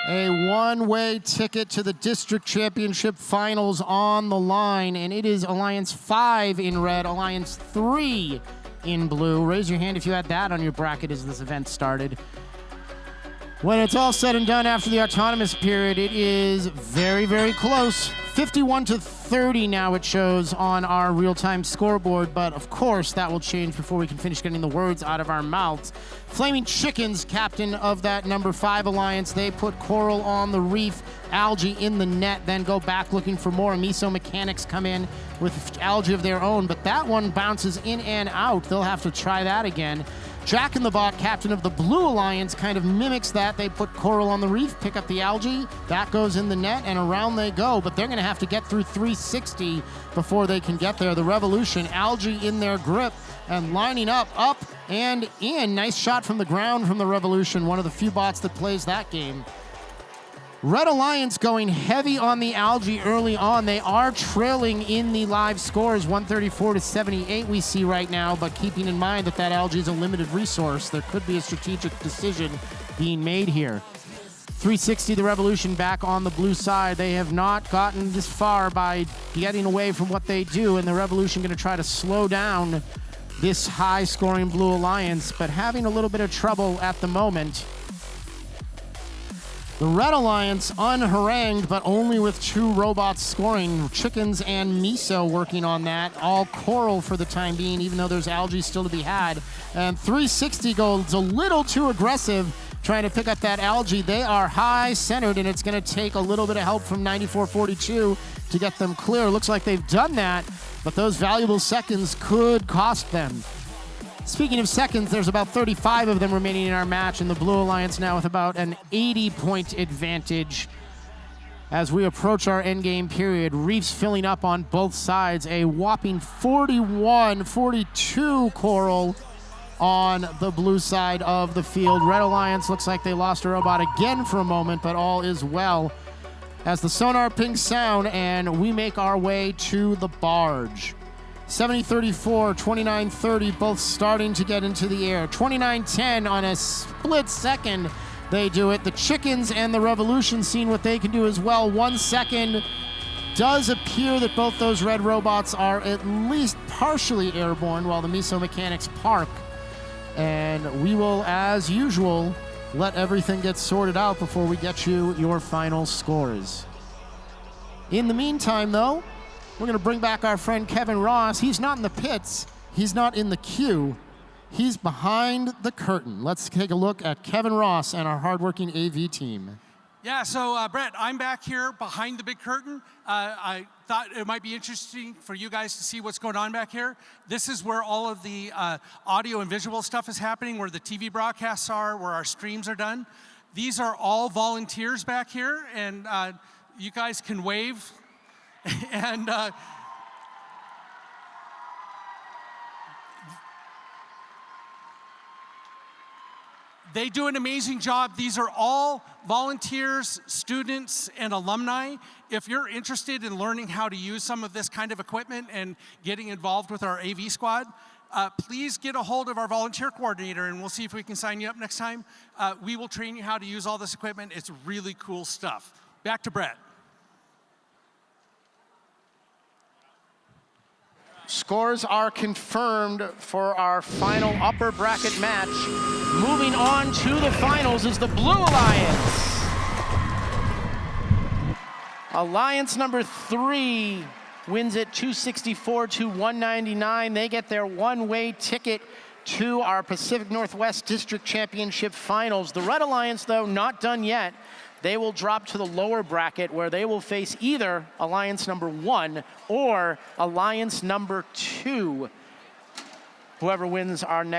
A one-way ticket to the district championship finals on the line, and it is Alliance 5 in red, Alliance 3 in blue. Raise your hand if you had that on your bracket as this event started. When it's all said and done after the autonomous period, it is very, very close. 51-30 now it shows on our real-time scoreboard, but of course that will change before we can finish getting the words out of our mouths. Flaming Chickens, captain of that number 5 alliance, they put coral on the reef, algae in the net, then go back looking for more. Miso Mechanics come in with algae of their own, but that one bounces in and out. They'll have to try that again. Jack in the Bot, captain of the Blue Alliance, kind of mimics that. They put coral on the reef, pick up the algae, that goes in the net, and around they go. But they're going to have to get through 360 before they can get there. The Revolution, algae in their grip, and lining up and in. Nice shot from the ground from the Revolution, one of the few bots that plays that game. Red Alliance going heavy on the algae early on. They are trailing in the live scores, 134-78 we see right now, but keeping in mind that that algae is a limited resource, there could be a strategic decision being made here. 360, the Revolution back on the blue side. They have not gotten this far by getting away from what they do, and the Revolution going to try to slow down this high-scoring Blue Alliance, but having a little bit of trouble at the moment. The Red Alliance unharangued, but only with 2 robots scoring. Chickens and Miso working on that. All coral for the time being, even though there's algae still to be had. And 360 goes a little too aggressive, trying to pick up that algae. They are high-centered, and it's going to take a little bit of help from 9442 to get them clear. Looks like they've done that, but those valuable seconds could cost them. Speaking of seconds, there's about 35 of them remaining in our match, and the Blue Alliance now with about an 80-point advantage as we approach our endgame period. Reefs filling up on both sides. A whopping 41-42 coral on the blue side of the field. Red Alliance looks like they lost a robot again for a moment, but all is well as the sonar pings sound and we make our way to the barge. 70-34, 29-30, both starting to get into the air. 29-10 on a split second, they do it. The Chickens and the Revolution seeing what they can do as well. 1 second. Does appear that both those red robots are at least partially airborne while the Miso Mechanics park. And we will, as usual, let everything get sorted out before we get you your final scores. In the meantime, though, we're going to bring back our friend Kevin Ross. He's not in the pits. He's not in the queue. He's behind the curtain. Let's take a look at Kevin Ross and our hardworking AV team. Yeah, so Brett, I'm back here behind the big curtain. I thought it might be interesting for you guys to see what's going on back here. This is where all of the audio and visual stuff is happening, where the TV broadcasts are, where our streams are done. These are all volunteers back here, and you guys can wave. And they do an amazing job. These are all volunteers, students, and alumni. If you're interested in learning how to use some of this kind of equipment and getting involved with our AV squad, please get a hold of our volunteer coordinator and we'll see if we can sign you up next time. We will train you how to use all this equipment. It's really cool stuff. Back to Brett. Scores are confirmed for our final upper bracket match. Moving on to the finals is the Blue Alliance. Alliance number 3 wins it 264-199. They get their one-way ticket to our Pacific Northwest District Championship finals. The Red Alliance, though, not done yet. They will drop to the lower bracket where they will face either Alliance number 1 or Alliance number 2. Whoever wins our next